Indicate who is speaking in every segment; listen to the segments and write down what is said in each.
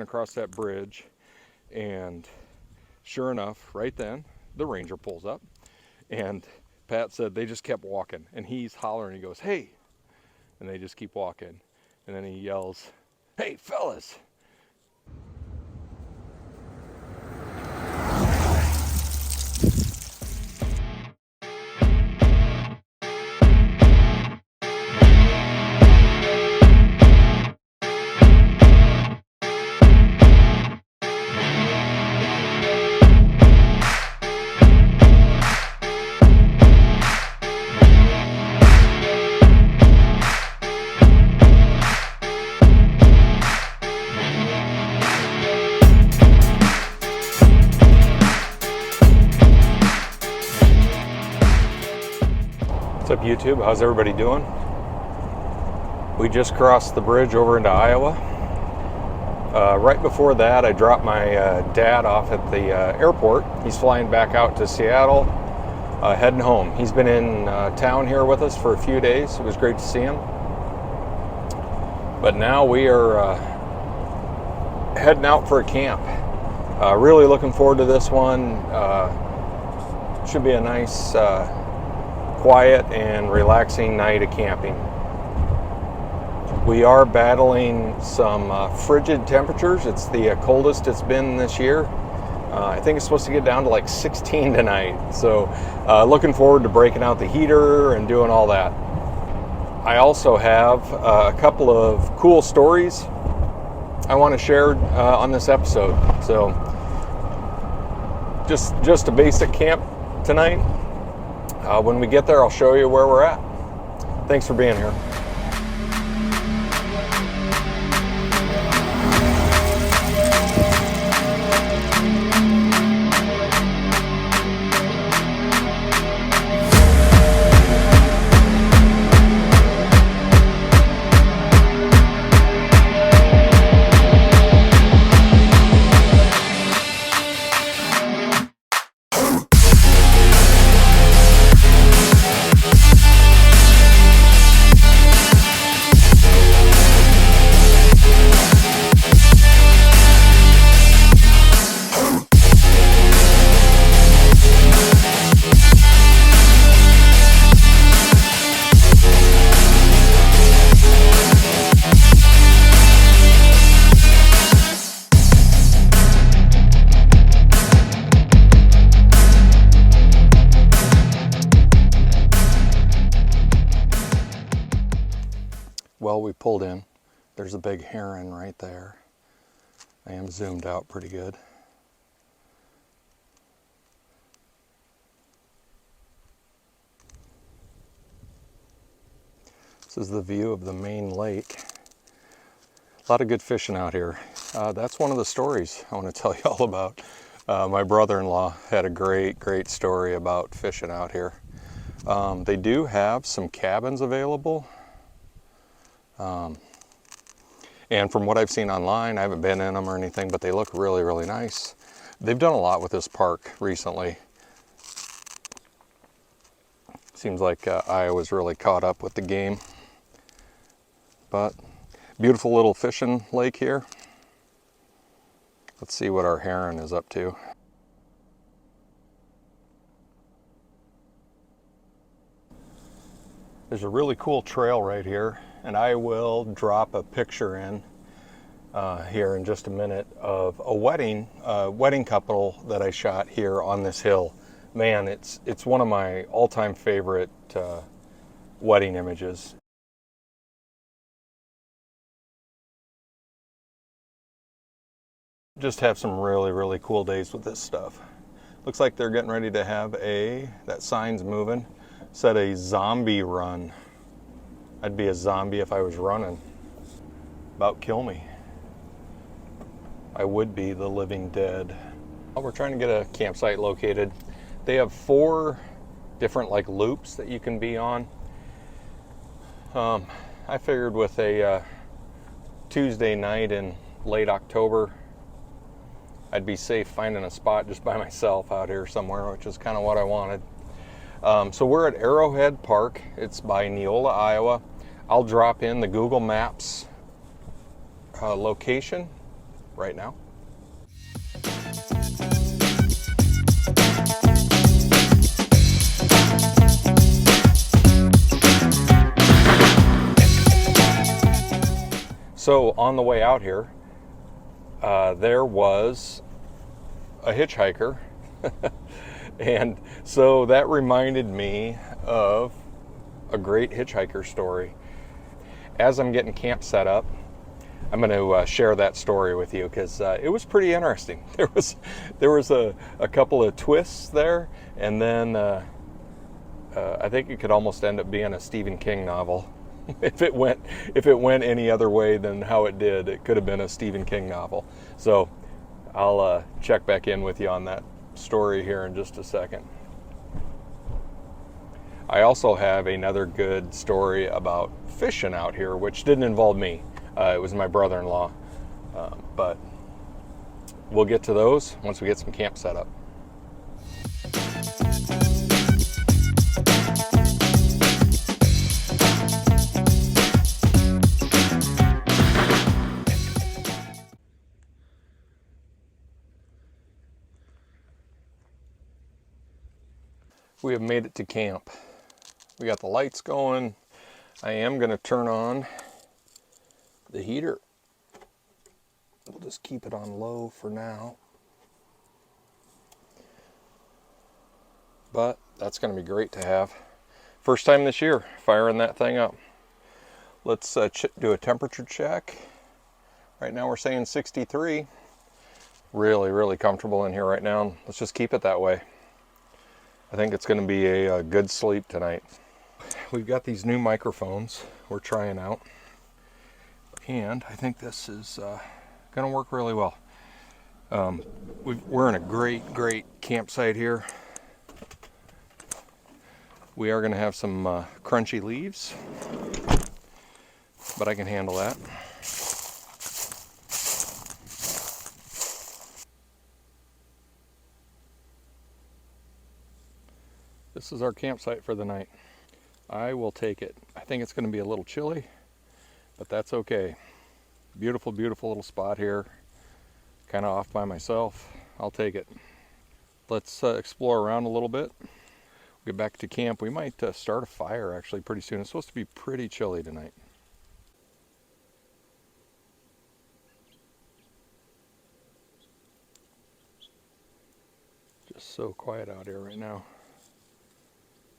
Speaker 1: across that bridge, and sure enough, right then, the ranger pulls up, and Pat said they just kept walking, and he's hollering, he goes, "Hey," and they just keep walking, and then he yells, "Hey, fellas." What's up, YouTube? How's everybody doing? We just crossed the bridge over into Iowa. Right before that, I dropped my dad off at the airport. He's flying back out to Seattle, heading home. He's been in town here with us for a few days. It was great to see him. But now we are heading out for a camp. Really looking forward to this one. Should be a nice, quiet and relaxing night of camping. We are battling some frigid temperatures. It's the coldest it's been this year. I think it's supposed to get down to like 16 tonight. So looking forward to breaking out the heater and doing all that. I also have a couple of cool stories I want to share on this episode. So just a basic camp tonight. When we get there, I'll show you where we're at. Thanks for being here. Well, we pulled in. There's a big heron right there. I am zoomed out pretty good. This is the view of the main lake. A lot of good fishing out here. That's one of the stories I want to tell you all about. My brother-in-law had a great story about fishing out here. They do have some cabins available. And from what I've seen online, I haven't been in them or anything, but they look really nice. They've done a lot with this park recently. Seems like Iowa's really caught up with the game. But beautiful little fishing lake here. Let's see what our heron is up to. There's a really cool trail right here, and I will drop a picture in here in just a minute of a wedding couple that I shot here on this hill. Man, it's one of my all-time favorite wedding images. Just have some really cool days with this stuff. Looks like they're getting ready to have that sign's moving. Said a zombie run. I'd be a zombie if I was running. About kill me. I would be the living dead. We're trying to get a campsite located. They have 4 different like loops that you can be on. I figured with a Tuesday night in late October, I'd be safe finding a spot just by myself out here somewhere, which is kind of what I wanted. So we're at Arrowhead Park. It's by Neola, Iowa. I'll drop in the Google Maps location right now. So on the way out here, there was a hitchhiker. And so that reminded me of a great hitchhiker story. As I'm getting camp set up, I'm going to share that story with you because it was pretty interesting. There was a couple of twists there, and then I think it could almost end up being a Stephen King novel. If it went any other way than how it did, it could have been a Stephen King novel. So I'll check back in with you on that story here in just a second. I also have another good story about fishing out here, which didn't involve me. It was my brother-in-law. But we'll get to those once we get some camp set up. We have made it to camp. We got the lights going. I am going to turn on the heater. We'll just keep it on low for now. But that's going to be great to have. First time this year, firing that thing up. Let's do a temperature check. Right now we're saying 63. Really, really comfortable in here right now. Let's just keep it that way. I think it's going to be a good sleep tonight. We've got these new microphones we're trying out, and I think this is going to work really well. We're in a great campsite here. We are going to have some crunchy leaves, but I can handle that. This is our campsite for the night. I will take it. I think it's going to be a little chilly, but that's okay. Beautiful, beautiful little spot here. Kind of off by myself. I'll take it. Let's explore around a little bit. Get back to camp. We might start a fire actually pretty soon. It's supposed to be pretty chilly tonight. Just so quiet out here right now.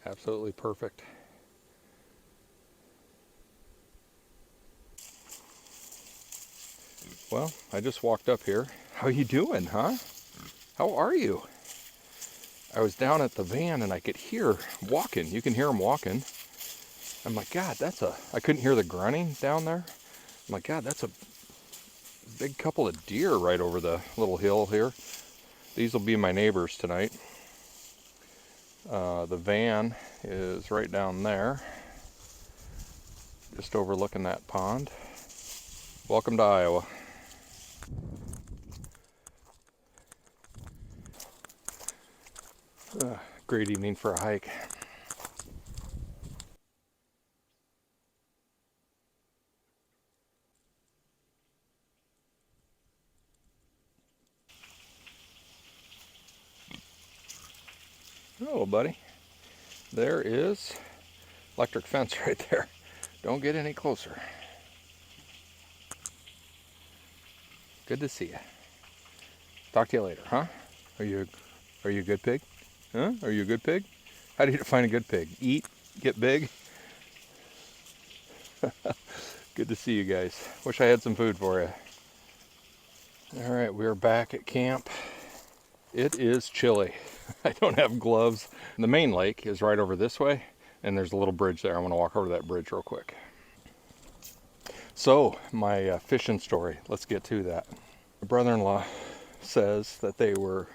Speaker 1: Absolutely perfect. Well, I just walked up here. How you doing, huh? How are you? I was down at the van and I could hear walking. You can hear them walking. I'm like, God, I couldn't hear the grunting down there. I'm like, God, that's a big couple of deer right over the little hill here. These will be my neighbors tonight. The van is right down there, just overlooking that pond. Welcome to Iowa. Great evening for a hike. Oh, buddy. There is electric fence right there. Don't get any closer. Good to see you. Talk to you later, huh? Are you a good pig? Huh? Are you a good pig? How do you define a good pig? Eat, get big? Good to see you guys. Wish I had some food for you. All right, we're back at camp. It is chilly. I don't have gloves. The main lake is right over this way, and there's a little bridge there. I want to walk over that bridge real quick. So, my fishing story. Let's get to that. My brother-in-law says that they were,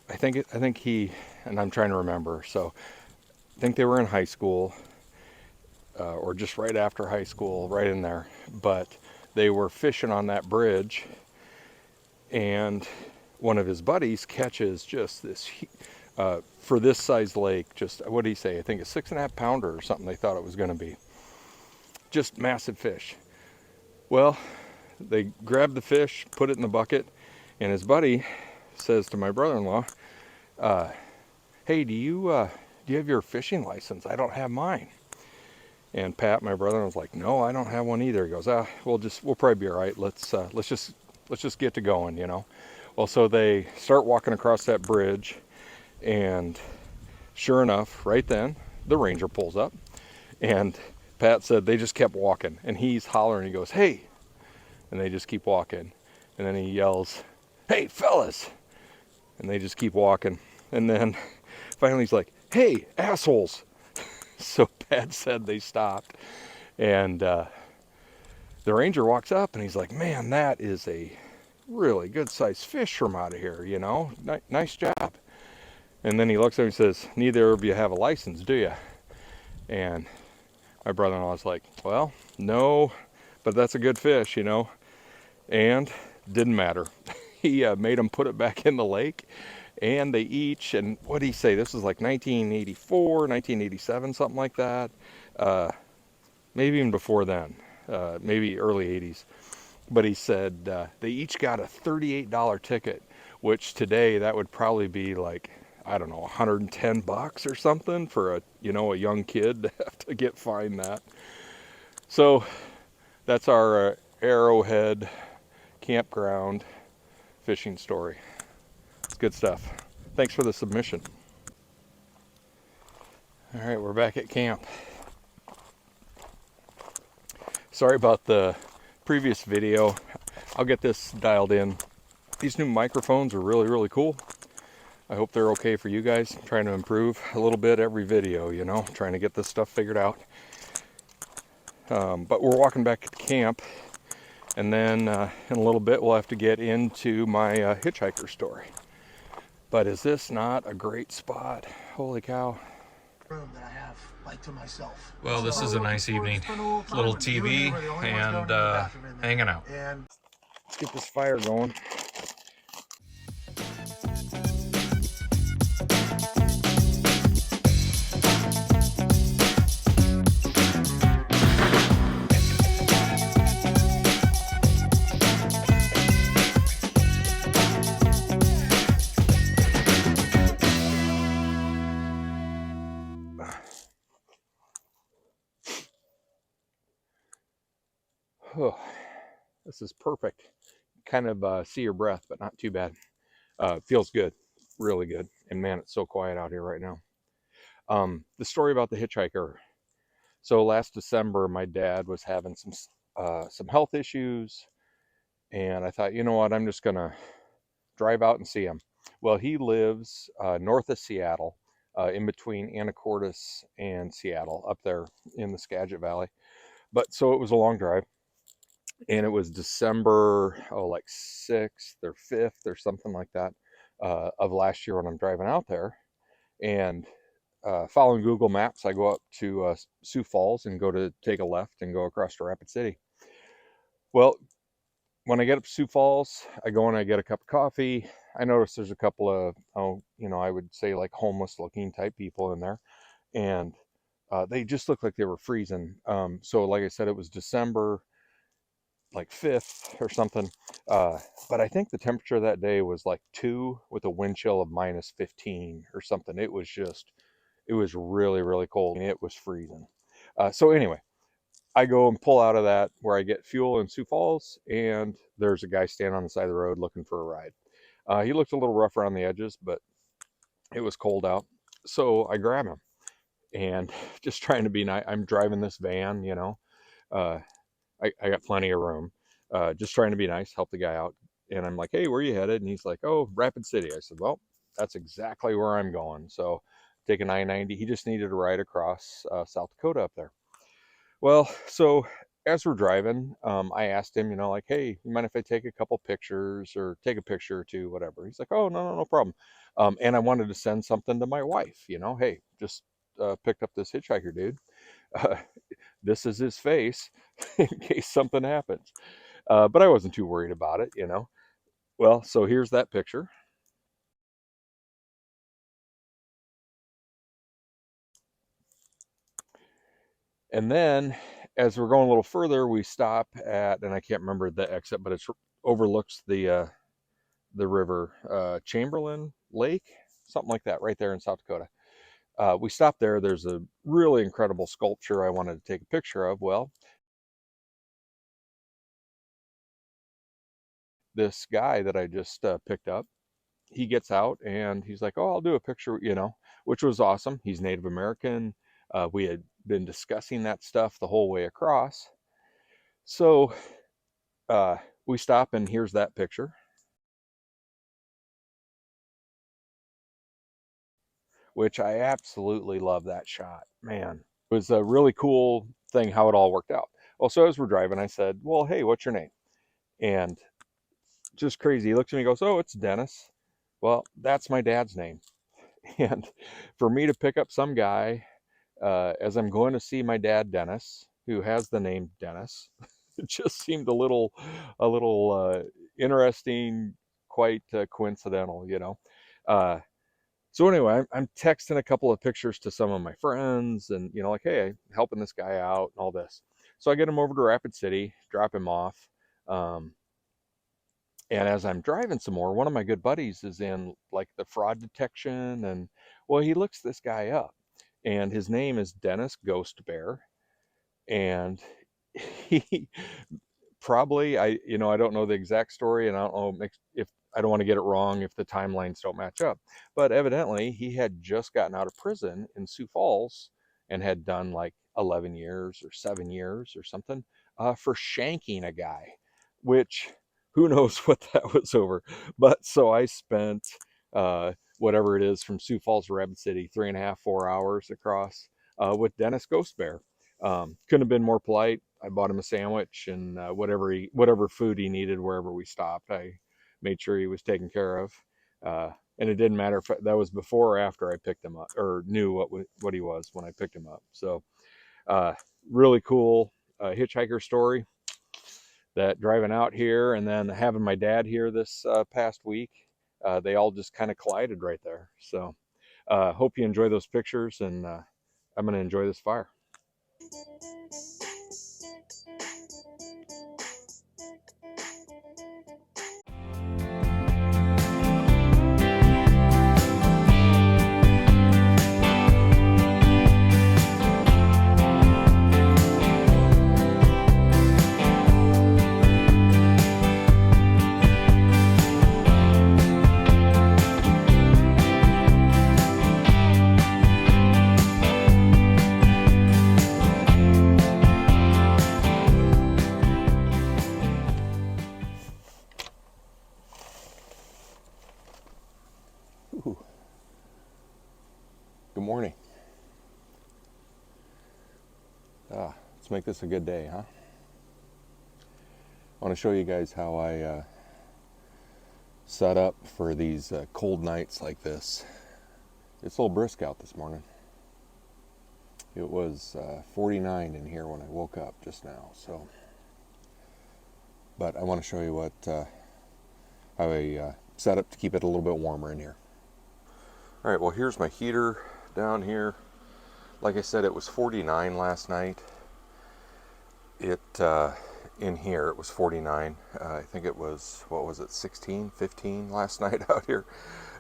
Speaker 1: I think he, and I'm trying to remember, so I think they were in high school, or just right after high school, right in there, but they were fishing on that bridge, and one of his buddies catches just this, for this size lake, just, what did he say? I think a 6.5 pounder or something they thought it was going to be. Just massive fish. Well, they grab the fish, put it in the bucket, and his buddy says to my brother-in-law, hey, do you have your fishing license? I don't have mine. And Pat, my brother, was like, no, I don't have one either. He goes, we'll probably be all right. Let's just get to going, you know. Well, so they start walking across that bridge, and sure enough, right then, the ranger pulls up, and Pat said they just kept walking, and he's hollering. He goes, hey, and they just keep walking, and then he yells, hey, fellas, and they just keep walking, and then finally he's like, hey, assholes. So Pat said they stopped, and the ranger walks up, and he's like, man, that is a really good sized fish from out of here, you know, nice job. And then he looks at him and says, neither of you have a license, do you? And my brother-in-law was like, well, no, but that's a good fish, you know. And didn't matter. He made them put it back in the lake, and they each, and what did he say? This was like 1984, 1987, something like that. Maybe even before then, maybe early 80s. But he said they each got a $38 ticket, which today that would probably be like, I don't know, 110 bucks or something for a young kid to have to get fined that. So that's our Arrowhead Campground fishing story. It's good stuff. Thanks for the submission. All right, we're back at camp. Sorry about the previous video. I'll get this dialed in. These new microphones are really, really cool. I hope they're okay for you guys. I'm trying to improve a little bit every video, you know, trying to get this stuff figured out. But we're walking back to camp, and then in a little bit we'll have to get into my hitchhiker story. But is this not a great spot? Holy cow.
Speaker 2: Room that I have, like, to myself.
Speaker 3: Well, this is a nice evening. Little TV and hanging out.
Speaker 1: Let's get this fire going. Oh, this is perfect. Kind of see your breath, but not too bad. Feels good, really good. And man, it's so quiet out here right now. The story about the hitchhiker. So last December, my dad was having some health issues, and I thought, you know what, I'm just gonna drive out and see him. Well, he lives north of Seattle, in between Anacortes and Seattle, up there in the Skagit Valley. But so it was a long drive. And it was December, like 6th or 5th or something like that, of last year when I'm driving out there. And following Google Maps, I go up to Sioux Falls and go to take a left and go across to Rapid City. Well, when I get up to Sioux Falls, I go and I get a cup of coffee. I notice there's a couple of, I would say like homeless looking type people in there. And they just looked like they were freezing. So like I said, it was December like 5th or something, but I think the temperature that day was like 2 with a wind chill of -15 or something. It was really, really cold, and it was freezing. So anyway, I go and pull out of that where I get fuel in Sioux Falls, and there's a guy standing on the side of the road looking for a ride. He looked a little rough around the edges, but it was cold out, so I grab him, and just trying to be nice. I'm driving this van, uh, I got plenty of room. Just trying to be nice, help the guy out. And I'm like, hey, where are you headed? And he's like, oh, Rapid City. I said, well, that's exactly where I'm going. So taking I-90. He just needed a ride across South Dakota up there. Well, so as we're driving, I asked him, like, hey, you mind if I take a couple pictures or take a picture or two, whatever? He's like, oh, no problem. And I wanted to send something to my wife, hey, just picked up this hitchhiker dude. This is his face in case something happens. But I wasn't too worried about it, Well, so here's that picture. And then As we're going a little further, we stop at, and I can't remember the exit, but it overlooks the river, Chamberlain Lake, something like that, right there in South Dakota. We stopped there. There's a really incredible sculpture I wanted to take a picture of. Well, this guy that I just picked up, he gets out and he's like, "Oh, I'll do a picture," which was awesome. He's Native American. We had been discussing that stuff the whole way across. So uh, we stop, and here's that picture, which I absolutely love that shot. Man, it was a really cool thing how it all worked out. Well, so as we're driving, I said, "Well, hey, what's your name?" And just crazy, he looks at me and goes, "Oh, it's Dennis." Well, that's my dad's name. And for me to pick up some guy as I'm going to see my dad, Dennis, who has the name Dennis, it just seemed a little interesting, quite coincidental. Uh, so anyway, I'm texting a couple of pictures to some of my friends, and like, hey, helping this guy out and all this. So I get him over to Rapid City, drop him off. Um, and as I'm driving some more, one of my good buddies is in like the fraud detection, and well, he looks this guy up, and his name is Dennis Ghost Bear, and he probably, I don't know the exact story, and I don't know if I don't want to get it wrong if the timelines don't match up, but evidently he had just gotten out of prison in Sioux Falls and had done like 11 years or 7 years or something for shanking a guy, which who knows what that was over. But so I spent whatever it is from Sioux Falls to Rapid City, 3.5, 4 hours across with Dennis Ghost Bear. Couldn't have been more polite. I bought him a sandwich and whatever food he needed wherever we stopped. I made sure he was taken care of, and it didn't matter if that was before or after I picked him up or knew what he was when I picked him up. So uh, really cool hitchhiker story. That driving out here and then having my dad here this past week, they all just kind of collided right there. So hope you enjoy those pictures, and I'm going to enjoy this fire. Ooh. Good morning. Let's make this a good day, huh? I want to show you guys how I set up for these cold nights like this. It's a little brisk out this morning. It was 49 in here when I woke up just now. So, but I want to show you how I set up to keep it a little bit warmer in here. All right, well, here's my heater down here. Like I said, it was 49 last night. In here it was 49. I think it was, 16, 15 last night out here.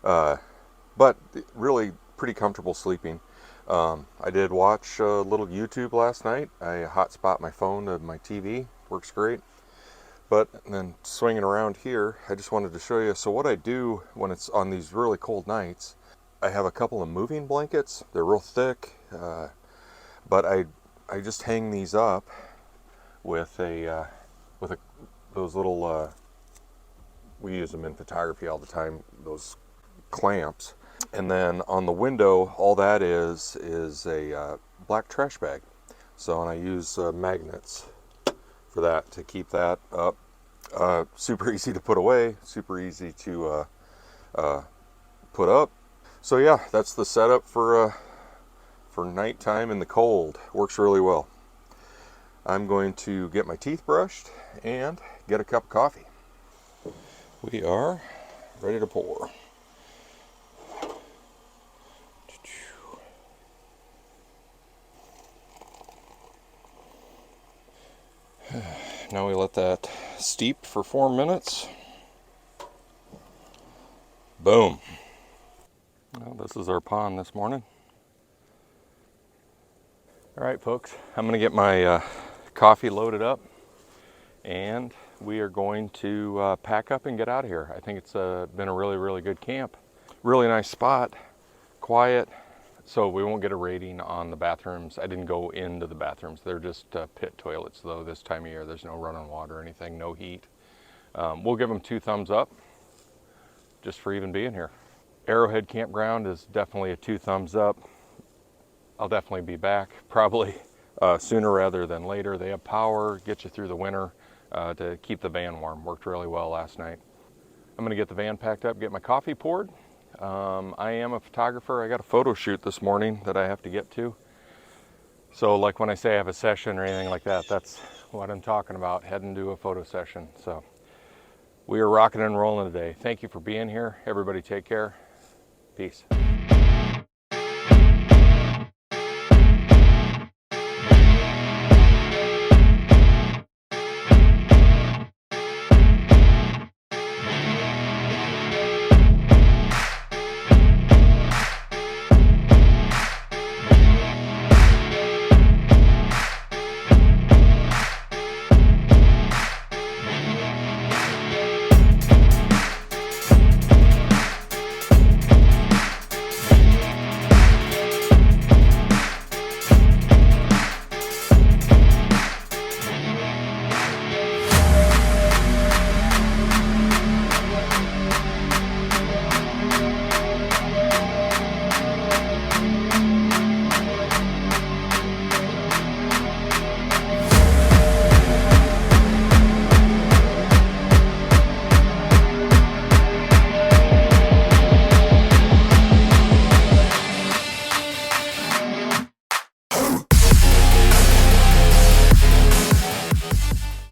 Speaker 1: But really pretty comfortable sleeping. I did watch a little YouTube last night. I hotspot my phone to my TV. Works great. But then swinging around here, I just wanted to show you. So what I do when it's on these really cold nights, I have a couple of moving blankets. They're real thick, but I just hang these up with those little we use them in photography all the time, those clamps. And then on the window, all that is a black trash bag. So, and I use magnets for that to keep that up. Super easy to put away, super easy to put up. So yeah, that's the setup for nighttime in the cold. Works really well. I'm going to get my teeth brushed and get a cup of coffee. We are ready to pour. Now we let that steep for 4 minutes. Boom. Well, this is our pond this morning. All right, folks, I'm going to get my coffee loaded up, and we are going to pack up and get out of here. I think it's been a really, really good camp. Really nice spot, quiet, so we won't get a rating on the bathrooms. I didn't go into the bathrooms. They're just pit toilets, though, this time of year. There's no running water or anything, no heat. We'll give them 2 thumbs up just for even being here. Arrowhead Campground is definitely a 2 thumbs up. I'll definitely be back, probably sooner rather than later. They have power, get you through the winter to keep the van warm. Worked really well last night. I'm gonna get the van packed up, get my coffee poured. I am a photographer. I got a photo shoot this morning that I have to get to. So like when I say I have a session or anything like that, that's what I'm talking about, heading to a photo session. So we are rocking and rolling today. Thank you for being here. Everybody take care. Peace.